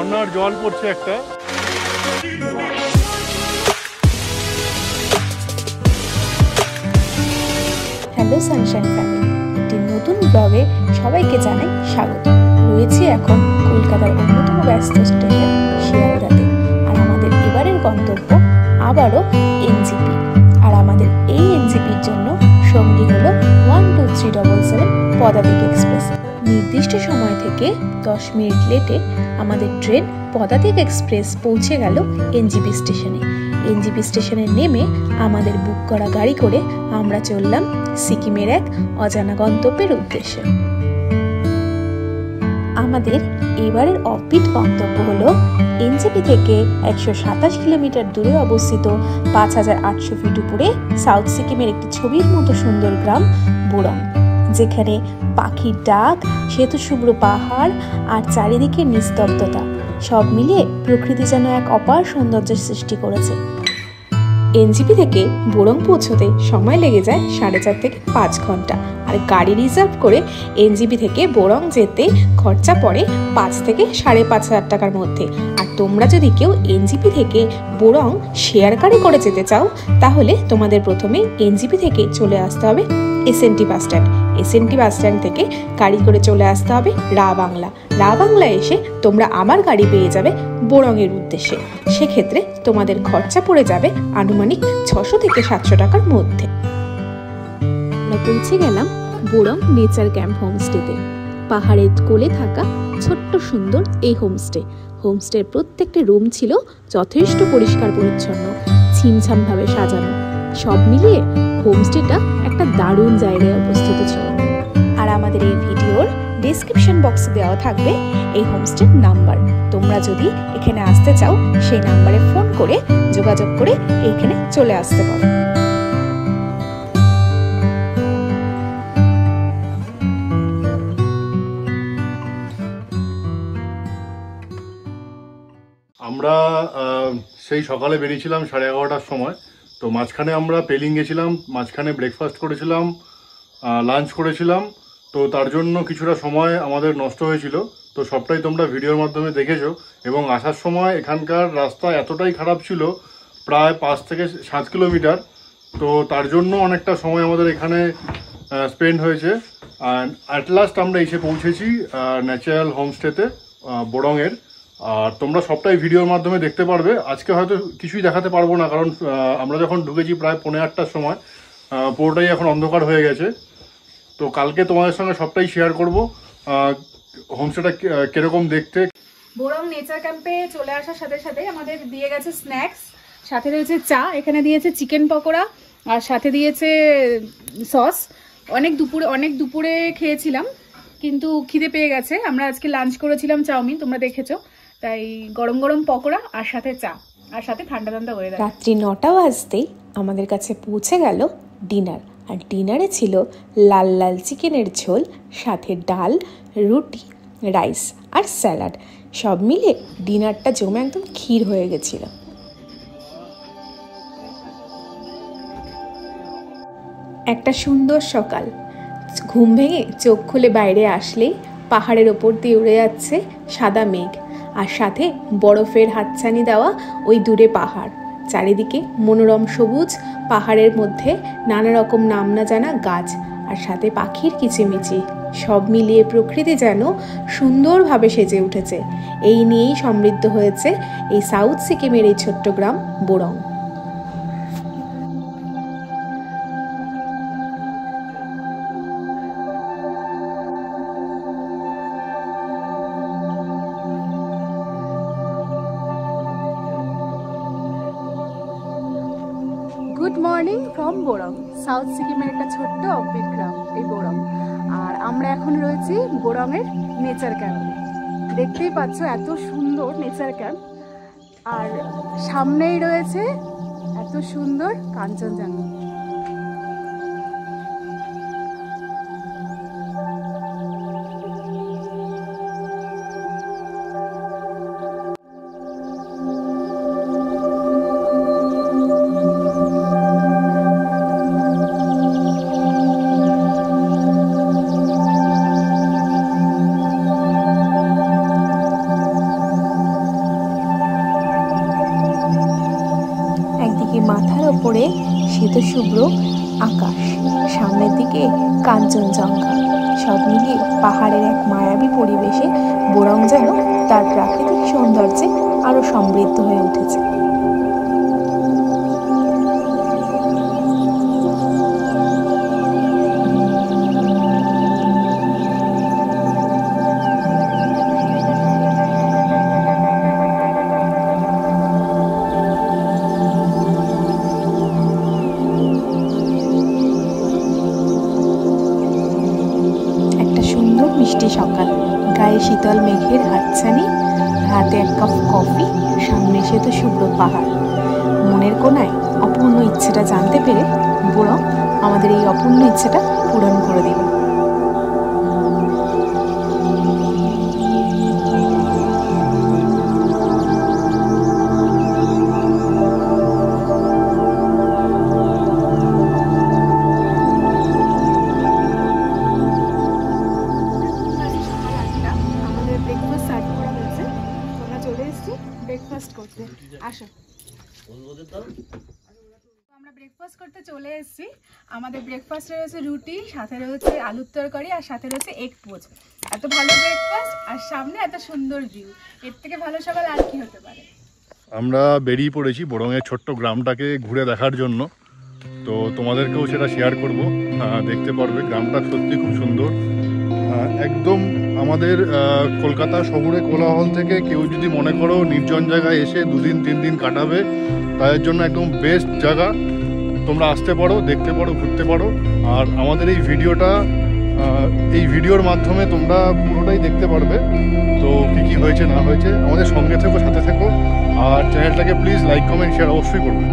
ঝর্ণার জল পড়ছে একটা। হ্যালো সানশাইন ফ্যামিলি, একটি নতুন ব্লগে সবাইকে জানাই স্বাগত। রয়েছি এখন কলকাতার অন্যতম ব্যস্ত স্টেশন শিয়ালদাতে। আর আমাদের এবারের গন্তব্য আবারও এনজিপি। আর আমাদের এই এনজিপির জন্য সঙ্গী হলো 12377 পদাতিক এক্সপ্রেস। নির্দিষ্ট সময় থেকে 10 মিনিট লেটে আমাদের ট্রেন পদাতিক এক্সপ্রেস পৌঁছে গেল এনজিপি স্টেশনে। এনজিপি স্টেশনে নেমে আমাদের বুক করা গাড়ি করে আমরা চললাম সিকিমের এক অজানা গন্তব্যের উদ্দেশ্যে। আমাদের এবারের অফবিট গন্তব্য হলো এনজিপি থেকে 127 কিলোমিটার দূরে অবস্থিত 5800 ফিট উপরে সাউথ সিকিমের একটি ছবির মতো সুন্দর গ্রাম বোরং, যেখানে পাখির ডাক, শ্বেতশুভ্র পাহাড় আর চারিদিকে নিস্তব্ধতা সব মিলিয়ে প্রকৃতি যেন এক অপার সৌন্দর্যের সৃষ্টি করেছে। এনজিপি থেকে বোরং পৌঁছতে সময় লেগে যায় 4.5 থেকে 5 ঘন্টা। আর গাড়ি রিজার্ভ করে এনজিপি থেকে বোরং যেতে খরচা পড়ে 5 থেকে 5,500 টাকার মধ্যে। আর তোমরা যদি কেউ এনজিপি থেকে বোরং শেয়ার গাড়ি করে যেতে চাও, তাহলে তোমাদের প্রথমে এনজিপি থেকে চলে আসতে হবে SNT bus stand. SNT bus stand থেকে গাড়ি করে চলে আসতে হবে রা বাংলা। রা বাংলা এসে তোমরা আবার গাড়ি পেয়ে যাবে বোরংয়ের উদ্দেশ্যে। সেক্ষেত্রে তোমাদের খরচা পড়ে যাবে আনুমানিক 600 থেকে 700 টাকার মধ্যে। আমরা পৌঁছে গেলাম বোরং নেচার ক্যাম্প হোমস্টেতে। পাহাড়ের কোলে থাকা ছোট্ট সুন্দর এই হোমস্টের প্রত্যেকটি রুম ছিল যথেষ্ট পরিষ্কার পরিচ্ছন্ন, ছিমছামভাবে সাজানো। সব মিলিয়ে হোমস্টেটা একটা দারুণ জায়গায় অবস্থিত ছিল। আর আমাদের এই ভিডিওর ডেসক্রিপশন বক্সে দেওয়া থাকবে এই হোমস্টের নাম্বার। তোমরা যদি এখানে আসতে চাও, সেই নাম্বারে ফোন করে যোগাযোগ করে এইখানে চলে আসতে পারো। আমরা সেই সকালে বেরিয়েছিলাম 11:30টার সময়। তো মাঝখানে আমরা পেলিং গেছিলাম, মাঝখানে ব্রেকফাস্ট করেছিলাম, লাঞ্চ করেছিলাম। তো তার জন্য কিছুটা সময় আমাদের নষ্ট হয়েছিল। তো সবটাই তোমরা ভিডিওর মাধ্যমে দেখেছো। এবং আসার সময় এখানকার রাস্তা এতটাই খারাপ ছিল, প্রায় 5 থেকে 7 কিলোমিটার। তো তার জন্য অনেকটা সময় আমাদের এখানে স্পেন্ড হয়েছে। অ্যাট লাস্ট আমরা এসে পৌঁছেছি ন্যাচারাল হোমস্টেতে বোরংয়ের। আর তোমরা সবটাই ভিডিওর মাধ্যমে দেখতে পারবে। আজকে হয়তো কিছুই দেখাতে পারবো না, কারণ আমরা যখন ঢুকেছি প্রায় 8:45টার সময়, পুরোটাই এখন অন্ধকার হয়ে গেছে। তো কালকে তোমাদের সঙ্গে সবটাই শেয়ার করবো হোমস্টেটা কিরকম দেখতে। বোরং নেচার ক্যাম্পে চলে আসার সাথে সাথে আমাদের দিয়ে গেছে স্ন্যাক্স, সাথে রয়েছে চা, এখানে দিয়েছে চিকেন পকোড়া, আর সাথে দিয়েছে সস। অনেক দুপুরে খেয়েছিলাম, কিন্তু খিদে পেয়ে গেছে। আমরা আজকে লাঞ্চ করেছিলাম চাউমিন, তোমরা দেখেছো। তাই গরম গরম পকোড়া আর সাথে চা, আর সাথে ঠান্ডা ঠান্ডা ওয়েদার। রাত্রি 9টা বাজতেই আমাদের কাছে পৌঁছে গেল ডিনার। আর ডিনারে ছিল লাল লাল চিকেনের ঝোল, সাথে ডাল, রুটি, রাইস আর স্যালাড। সব মিলে ডিনারটা জমে একদম ক্ষীর হয়ে গেছিল। একটা সুন্দর সকাল। ঘুম ভেঙে চোখ খুলে বাইরে আসলেই পাহাড়ের ওপর দিয়ে উড়ে যাচ্ছে সাদা মেঘ, আর সাথে বরফের হাতছানি দেওয়া ওই দূরে পাহাড়। চারিদিকে মনোরম সবুজ, পাহাড়ের মধ্যে নানা রকম নাম না জানা গাছ, আর সাথে পাখির কিচিমিচি। সব মিলিয়ে প্রকৃতি যেন সুন্দরভাবে সেজে উঠেছে। এই নিয়েই সমৃদ্ধ হয়েছে এই সাউথ সিকিমের এই ছোট্ট গ্রাম বোরং। গুড মর্নিং ফ্রম বোরং, সাউথ সিকিমের একটা ছোট্ট অফবিট গ্রাম এই বোরং। আর আমরা এখন রয়েছি বোরংয়ের নেচার ক্যাম্পে। দেখতেই পাচ্ছ এত সুন্দর নেচার ক্যাম্প, আর সামনেই রয়েছে এত সুন্দর কাঞ্চনজঙ্ঘা। মাথার ওপরে শ্বেতশুভ্র আকাশ, সামনের দিকে কাঞ্চনজঙ্ঘা, সব মিলিয়ে পাহাড়ের এক মায়াবী পরিবেশে বোরং যেন তার প্রাকৃতিক সৌন্দর্যে আরো সমৃদ্ধ হয়ে উঠেছে। মিষ্টি সকাল, গায়ে শীতল মেঘের হাতছানি, হাতে এক কাপ কফি, সামনে শ্বেতশুভ্র পাহাড়। মনের কোনায় অপূর্ণ ইচ্ছেটা জানতে পেরে বোরং আমাদের এই অপূর্ণ ইচ্ছেটা পূরণ করে দিল। ব্রেকফাস্ট করতে আসো। আমরা ব্রেকফাস্ট করতে চলে এসেছি। আমাদের ব্রেকফাস্টে রয়েছে রুটি, সাথে রয়েছে আলুর তরকারি, আর সাথে রয়েছে এগ পোচ। এত ভালো ব্রেকফাস্ট আর সামনে এত সুন্দর ভিউ, এর থেকে ভালো সকাল আর কি হতে পারে। আমরা বেরিয়ে পড়েছি বোরংয়ের ছোট্ট গ্রামটাকে ঘুরে দেখার জন্য। তো তোমাদেরকেও সেটা শেয়ার করব, দেখতে পারবে। গ্রামটা সত্যি খুব সুন্দর, একদম আমাদের কলকাতা শহুরে কোলাহল থেকে কেউ যদি মনে করো নির্জন জায়গায় এসে 2 দিন 3 দিন কাটাবে, তাদের জন্য একদম বেস্ট জায়গা। তোমরা আসতে পারো, দেখতে পারো, ঘুরতে পারো। আর আমাদের এই ভিডিওর মাধ্যমে তোমরা পুরোটাই দেখতে পারবে। তো কী কী হয়েছে না হয়েছে আমাদের সঙ্গে থেকো, সাথে থেকো। আর চ্যানেলটাকে প্লিজ লাইক, কমেন্ট, শেয়ার অবশ্যই করবে।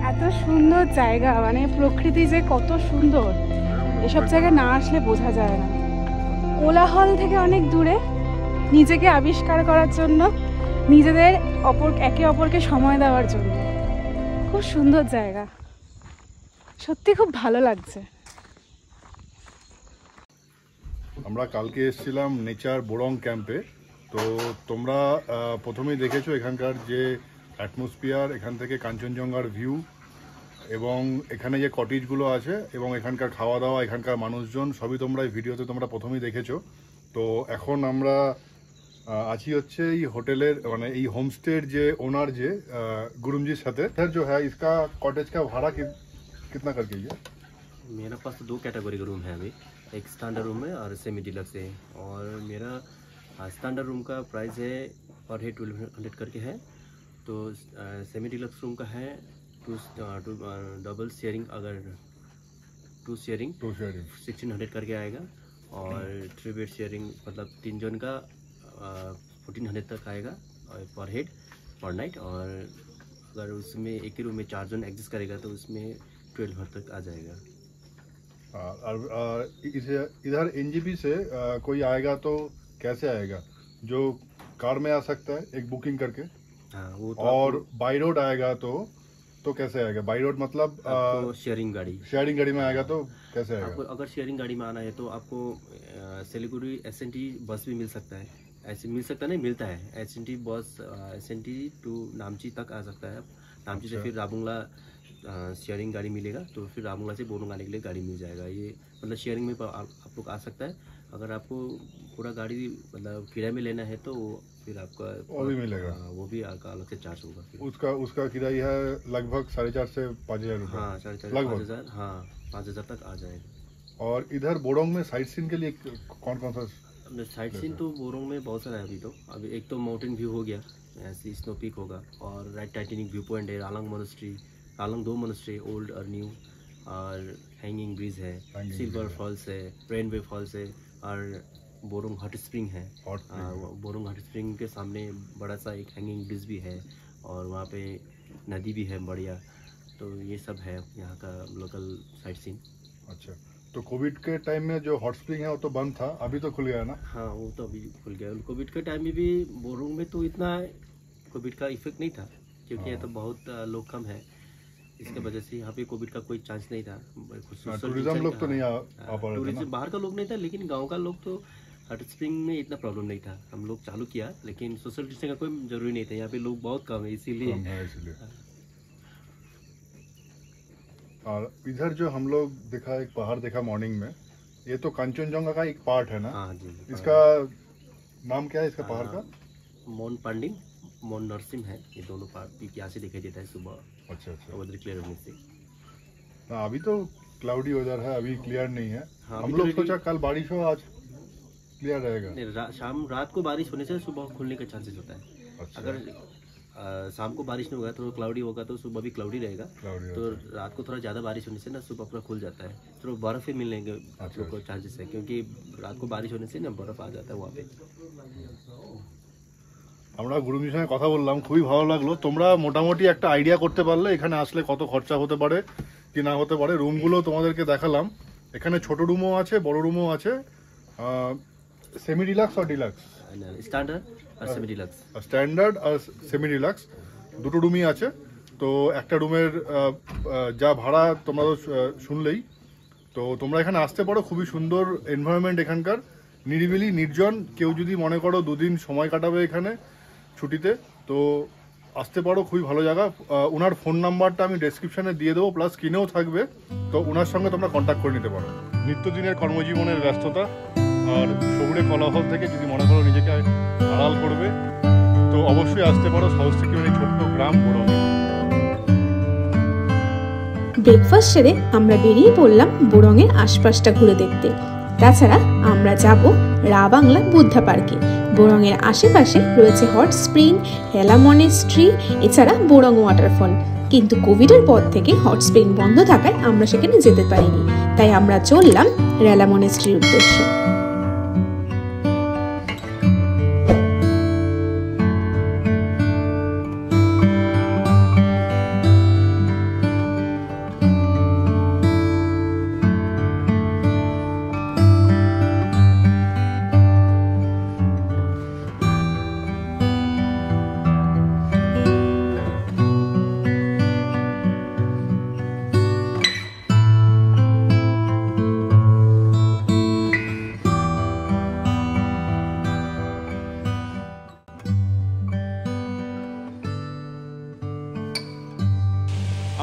এত সুন্দর জায়গা, মানে প্রকৃতি যে কত সুন্দর, এসব জায়গায় না আসলে বোঝা যায় না। কোলাহল থেকে অনেক দূরে নিজেকে আবিষ্কার করার জন্য, নিজেদের একে অপরকে সময় দেওয়ার জন্য খুব সুন্দর জায়গা, সত্যি খুব ভালো লাগছে। আমরা কালকে এসেছিলাম নেচার বোরং ক্যাম্পে। তো তোমরা প্রথমেই দেখেছো এখানকার যে অ্যাটমসফিয়ার, এখান থেকে কাঞ্চনজঙ্ঘার ভিউ, এবং এখানে যে কটেজগুলো আছে এবং এখানকার খাওয়া দাওয়া, এখানকার মানুষজন, সবই তোমরা এই ভিডিওতে তোমরা প্রথমেই দেখেছো। তো এখন আমরা আছি হচ্ছে এই হোটেলের, মানে এই হোমস্টের যে ওনার, যে गुरुमजीর সাথে। सर जो है इसका कॉटेज का भाड़ा कितना करके है? मेरा पास तो 2 कैटेगरी का रूम है अभी, एक स्टैंडर्ड रूम है और सेमी डिलक्स है। और मेरा स्टैंडर्ड रूम का प्राइस है पर हेड 1200 करके है। तो सेमी डिलक्स रूम का है टू डबल शेयरिंग, अगर 2 शेयरिंग 1600 करके आएगा। और 3 बेड शेयरिंग मतलब 3 जन का 1400 तक आएगा पर हेड पर नाइट। और अगर उसमें एक ही रूम में 4 जन एडजस्ट करेगा तो उसमें 1200 तक आ जाएगा। और इधर एनजेपी से कोई आएगा तो कैसे आएगा? जो कार में आ सकता है एक बुकिंग करके। हाँ, वो तो और बाई रोड आएगा तो कैसे आएगा? बाई रोड मतलब शेयरिंग गाड़ी में आएगा तो कैसे आएगा? आपको अगर शेयरिंग गाड़ी में आना है तो आपको सिलीगुड़ी SNT बस भी मिल सकता है। ऐसे मिल सकता नहीं, मिलता है। SNT बस SNT टू नामची तक आ सकता है। नामची से फिर राबुंगला शेयरिंग गाड़ी मिलेगा, तो फिर राबुंगला से बोरंग आने के लिए गाड़ी मिल जाएगा। ये मतलब शेयरिंग में आप लोग आ सकता है। अगर आपको पूरा गाड़ी मतलब किराए में लेना है तो फिर आपका वो भी मिलेगा। वो भी आपका अलग से चार्ज होगा। उसका किराया है लगभग 4,500 से 5,000 रुपये। हाँ, 4,500 लगभग 5,000, हाँ 5,000 तक आ जाएगा। और इधर बोरोंग में साइट सीन के लिए कौन कौन सा साइट सीन तो बोरोंग में बहुत सारा है अभी। तो अभी एक तो माउंटेन व्यू हो गया, ऐसे स्नो पीक होगा। और राइट टाइटेनिक व्यू पॉइंट है, रालंग मोनेस्ट्री, रालंग 2 मोनेस्ट्री, ओल्ड और न्यू। और हैंगिंग ब्रिज है, सिल्वर फॉल्स है, रेनवे फॉल्स है, और बोरोंग हॉट स्प्रिंग है। बोरोंग हॉट स्प्रिंग के सामने बड़ा सा एक हैंगिंग ब्रिज भी है, और वहाँ पे नदी भी है बढ़िया। तो ये सब है यहाँ का लोकल साइट सीन। अच्छा, तो कोविड के टाइम में जो हॉट स्प्रिंग है वो तो बंद था, अभी तो खुल गया है ना? हाँ, वो तो अभी खुल गया। कोविड के टाइम में भी बोरोंग में तो इतना कोविड का इफेक्ट नहीं था, क्योंकि यहाँ तो बहुत लोग कम है। इसके वजह से यहाँ पे कोविड का कोई चांस नहीं था। टूरिज्म लोग तो नहीं आ पा रहे थे टूरिज्म ना। बाहर का लोग नहीं था, लेकिन गांव का लोग तो हॉट स्प्रिंग में इतना प्रॉब्लम नहीं था। हम लोग चालू किया, लेकिन सोशल डिस्टेंस का कोई जरूरी नहीं था। यहाँ पे लोग बहुत कम है, इसीलिए। कम है इसलिए। और इधर जो हम लोग देखा, एक पहाड़ देखा मॉर्निंग में, ये तो कंचनजंगा का एक पार्ट है ना? हाँ जी। इसका नाम क्या है इसका पहाड़ का? मोन पांडिंग, मोन नरसिम है, ये दोनों पीक यहाँ से दिखाई देता है सुबह। अच्छा अच्छा। वेदर क्लियर होने से। हाँ, अभी तो क्लाउडी वेदर है, अभी क्लियर नहीं है। हाँ, हम अभी लोग तो सोचा कल बारिश हो, आज क्लियर रहेगा। नहीं, रात को बारिश होने से सुबह खुलने का चांसेस होता है। अच्छा। अगर शाम को बारिश नहीं होगा तो क्लाउडी होगा, तो सुबह भी क्लाउडी रहेगा। क्लाउडी तो रात को थोड़ा ज़्यादा बारिश होने से ना सुबह पूरा खुल जाता है, तो बर्फ़ ही मिलने के आप लोग को चांसेस है, क्योंकि रात को बारिश होने से ना बर्फ़ आ जाता है वहाँ पे। আমরা গুরুজির সঙ্গে কথা বললাম, খুবই ভালো লাগলো। তোমরা মোটামুটি একটা আইডিয়া করতে পারলে এখানে আসলে কত খরচা হতে পারে কি না হতে পারে। রুমগুলো তোমাদেরকে দেখালাম, এখানে ছোট রুমও আছে, বড় রুমও আছে, সেমি ডিলাক্স আর ডিলাক্স, স্ট্যান্ডার্ড আর সেমি ডিলাক্স। স্ট্যান্ডার্ড আর সেমি ডিলাক্স দুটো রুমই আছে। তো একটা রুমের যা ভাড়া তোমরা তো শুনলেই। তো তোমরা এখানে আসতে পারো, খুবই সুন্দর এনভায়রনমেন্ট এখানকার, নিরিবিলি নির্জন। কেউ যদি মনে করো দুদিন সময় কাটাবে এখানে ছুটিতে, তো আসতে পারো, খুবই ভালো জায়গা। ওনার ফোন নাম্বারটা আমি ডেসক্রিপশনে দিয়ে দেবো, প্লাস স্ক্রিনেও থাকবে, তো ওনার সঙ্গে তোমরা কন্ট্যাক্ট করে নিতে পারো। নিত্যদিনের কর্মজীবনের ব্যস্ততা আর শহুরে কোলাহল থেকে যদি মনে করো নিজেকে আড়াল করবে, তো অবশ্যই আসতে পারো সাউথ সিকিমের এই ছোট্ট গ্রাম বোরঙে। ব্রেকফাস্ট সেরে আমরা বেরিয়ে পড়লাম বোরঙের আশপাশটা ঘুরে দেখতে। তাছাড়া আমরা যাব রাবাংলা বুদ্ধা পার্কে। বোরঙের আশেপাশে রয়েছে হট স্প্রিং, হেলা মনেস্ট্রি, এছাড়া বোরং ওয়াটারফল। কিন্তু কোভিডের পর থেকে হট স্প্রিং বন্ধ থাকায় আমরা সেখানে যেতে পারিনি, তাই আমরা চললাম রেলা মনেস্ট্রির উদ্দেশ্যে।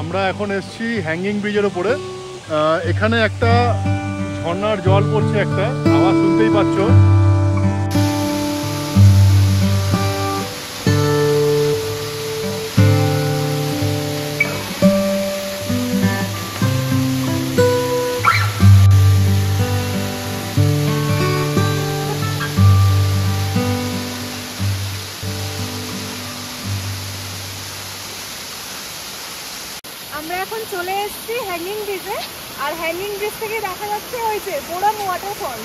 আমরা এখন এসেছি হ্যাঙ্গিং ব্রিজের ওপরে। এখানে একটা ঝর্ণার জল পড়ছে, একটা আওয়াজ শুনতেই পাচ্ছ। আমরা এখন চলে এসেছি হ্যাঙ্গিং ব্রিজে, আর হ্যাঙ্গিং ব্রিজ থেকে দেখা যাচ্ছে ওই যে বোরং ওয়াটারফল।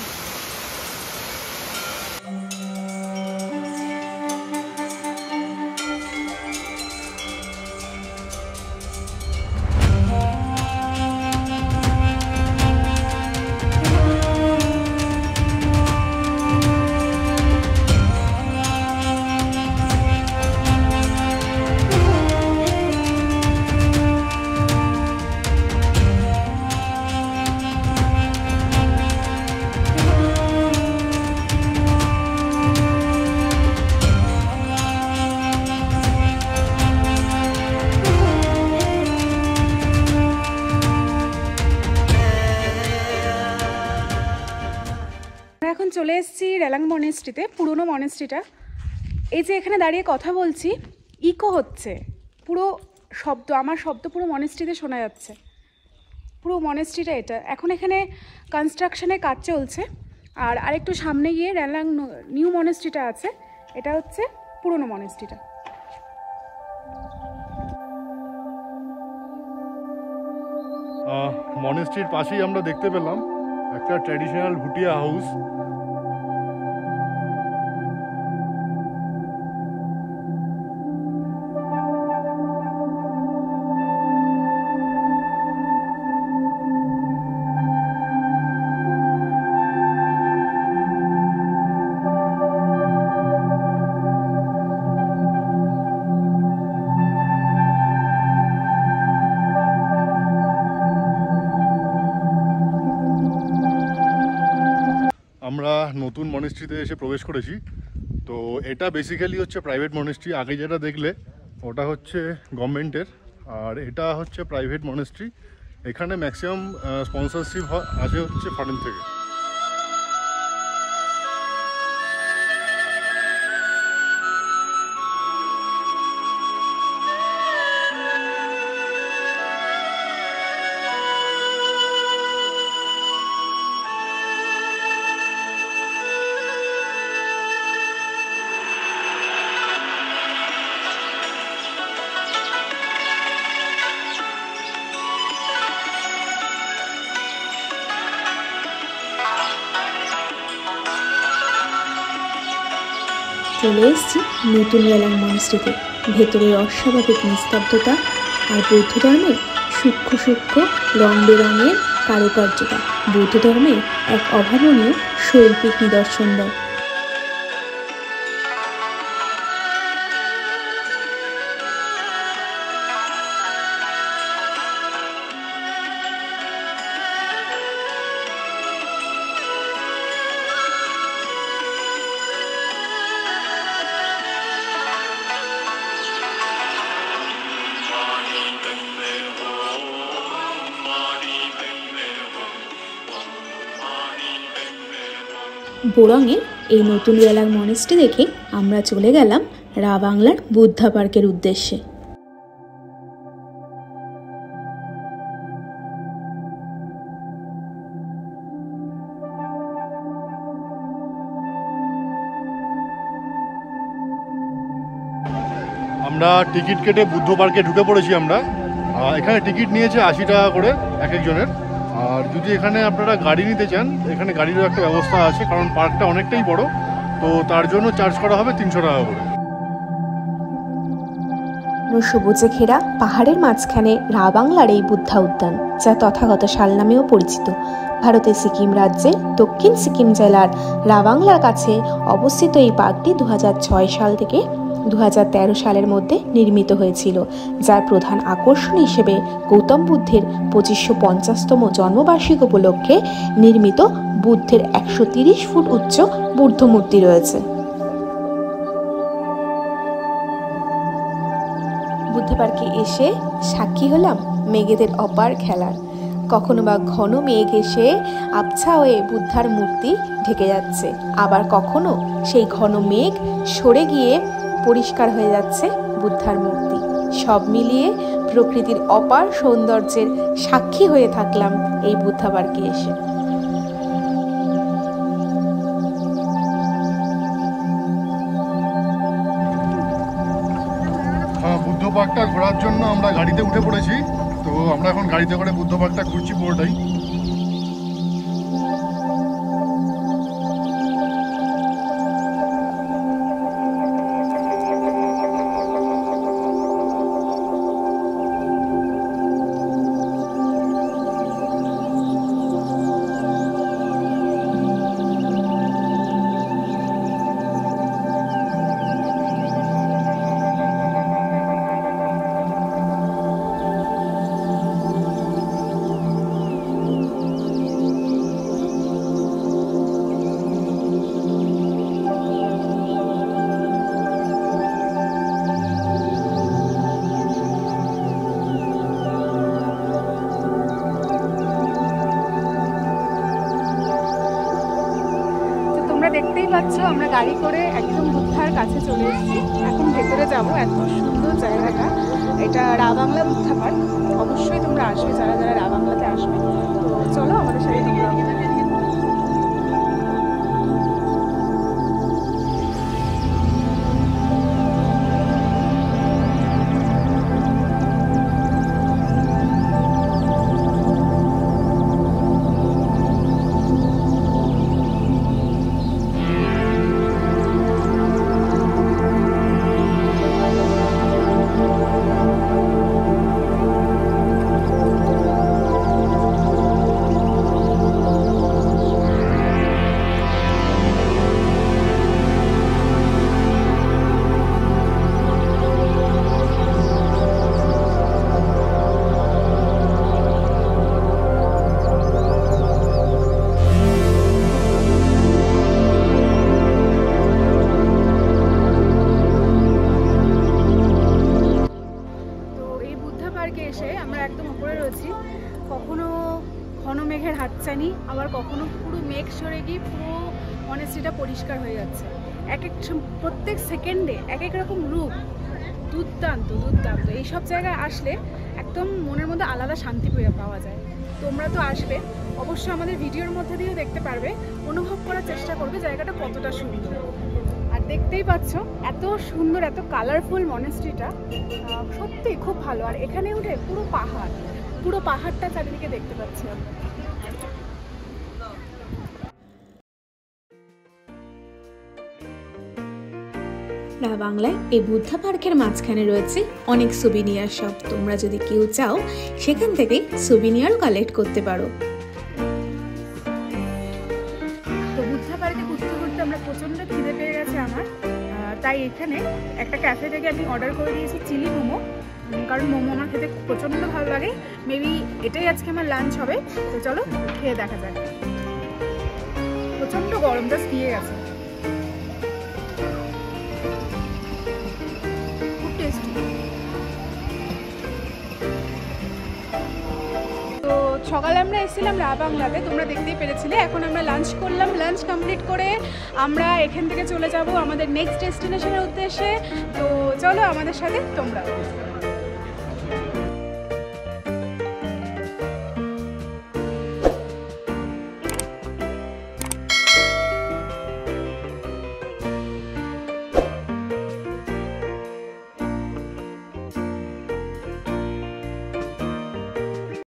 এখন চলে এসেছি রেলাং মনেস্ট্রিতে, পুরনো মনেস্ট্রিটা। এই যে এখানে দাঁড়িয়ে কথা বলছি, ইকো হচ্ছে, পুরো শব্দ, আমার শব্দ পুরো মনেস্ট্রিতে শোনা যাচ্ছে। পুরো মনেস্ট্রিটা এটা। এখন এখানে কনস্ট্রাকশনের কাজ চলছে, আর আরেকটু সামনে গিয়ে রেলাং নিউ মনেস্ট্রিটা আছে, এটা হচ্ছে পুরনো মনেস্ট্রিটা। মনেস্ট্রির পাশেই আমরা দেখতে পেলাম একটা ট্র্যাডিশনাল ভুটিয়া হাউস। নতুন মনেস্ট্রিতে এসে প্রবেশ করেছি। তো এটা বেসিক্যালি হচ্ছে প্রাইভেট মনেস্ট্রি। আগে যেটা দেখলে ওটা হচ্ছে গভর্নমেন্টের, আর এটা হচ্ছে প্রাইভেট মনেস্ট্রি। এখানে ম্যাক্সিমাম স্পন্সরশিপ আছে হচ্ছে ফরেন থেকে। চলে এসেছি নতুন রেলাং মনস্ট্রিতে। ভেতরের অস্বাভাবিক নিস্তব্ধতা আর বৌদ্ধ ধর্মের সূক্ষ্ম সূক্ষ্ম রং বেরঙের কারুকার্যতা বৌদ্ধ ধর্মের এক অভাবনীয় শৈল্পিক নিদর্শন দেয়। বোরঙের এই নতুন রেলাং মনেস্ট্রি দেখে আমরা চলে গেলাম রা বাংলার বুদ্ধা পার্কের উদ্দেশ্যে। আমরা টিকিট কেটে বুদ্ধ পার্কে ঢুকে পড়েছি। আমরা এখানে টিকিট নিয়েছে 80 টাকা করে এক একজনের। আর যদি এখানে আপনারা গাড়ি নিতে চান, এখানে গাড়িরও একটা ব্যবস্থা আছে, কারণ পার্কটা অনেকটাই বড়, তো তার জন্য চার্জ করা হবে 300 টাকা করে। সবুজে ঘেরা পাহাড়ের মাঝখানে রা বাংলার এই বুদ্ধা উদ্যান, যা তথাগত শাল নামেও পরিচিত, ভারতের সিকিম রাজ্যের দক্ষিণ সিকিম জেলার রা বাংলার কাছে অবস্থিত। এই পার্কটি 2006 সাল থেকে 2013 সালের মধ্যে নির্মিত হয়েছিল, যার প্রধান আকর্ষণ হিসেবে গৌতম বুদ্ধের 2550তম জন্মবার্ষিকী উপলক্ষে নির্মিত বুদ্ধের 130 ফুট উচ্চ বুদ্ধ মূর্তি রয়েছে। বুদ্ধ পার্কে এসে সাক্ষী হলাম মেঘেদের অপার খেলার। কখনো বা ঘন মেঘ এসে আবছা হয়ে বুদ্ধার মূর্তি ঢেকে যাচ্ছে, আবার কখনো সেই ঘন মেঘ সরে গিয়ে পরিষ্কার হয়ে যাচ্ছে বুদ্ধার মূর্তি। সব মিলিয়ে প্রকৃতির অপার সৌন্দর্যের সাক্ষী হয়ে থাকলাম এই বুদ্ধা পার্কে এসে। বুদ্ধ পার্কটা ঘোরার জন্য আমরা গাড়িতে উঠে পড়েছি। তো আমরা এখন গাড়িতে করে বুদ্ধ পার্কটা ঘুরছি পুরোটাই। দেখতেই পাচ্ছ আমরা গাড়ি করে একদম বুদ্ধার কাছে চলে এসেছি। এখন ভেতরে যাব। এত সুন্দর জায়গাটা, এটা রা বাংলা বুদ্ধা পার্ক। অবশ্যই তোমরা আসবে, যারা যারা রা বাংলাতে আসবে। তো চলো আমাদের সাথে তোমরা। মেঘের হাতছানি, আবার কখনো পুরো মেঘ সরে গিয়ে পুরো মনেস্ট্রিটা পরিষ্কার হয়ে যাচ্ছে। প্রত্যেক সেকেন্ডে এক এক রকম রূপ, দুর্দান্ত দুর্দান্ত। এইসব জায়গায় আসলে একদম মনের মধ্যে আলাদা শান্তি পাওয়া যায়। তোমরা তো আসবে, অবশ্যই আমাদের ভিডিওর মধ্যে দিয়েও দেখতে পারবে, অনুভব করার চেষ্টা করবে জায়গাটা কতটা সুন্দর। আর দেখতেই পাচ্ছ এত সুন্দর, এত কালারফুল মনেস্ট্রিটা, সত্যি খুব ভালো। আর এখানে উঠে পুরো পাহাড়টা চারিদিকে দেখতে পাচ্ছি আমরা। বাংলায় এই বুদ্ধা পার্কের মাঝখানে রয়েছে অনেক সুভিনিয়ার শপ। তোমরা যদি কেউ চাও সেখান থেকে সুভিনিয়ারও কালেক্ট করতে পারো। তো বুদ্ধা পার্কে ঘুরতে ঘুরতে আমরা প্রচণ্ড খিদে পেয়ে গেছে আমার, তাই এখানে একটা ক্যাফে থেকে আমি অর্ডার করে দিয়েছি চিলি মোমো, কারণ মোমো আমার খেতে প্রচণ্ড ভালো লাগে। মেবি এটাই আজকে আমার লাঞ্চ হবে। তো চলো খেয়ে দেখা যাক। প্রচণ্ড গরম, জাস্ট দিয়ে গেছে, খুব টেস্টি। তো সকালে আমরা এসেছিলাম বাংলাতে, তোমরা দেখতেই পেরেছিলে। এখন আমরা লাঞ্চ করলাম, লাঞ্চ কমপ্লিট করে আমরা এখান থেকে চলে যাব আমাদের নেক্সট ডেস্টিনেশনের উদ্দেশ্যে। তো চলো আমাদের সাথে তোমরা।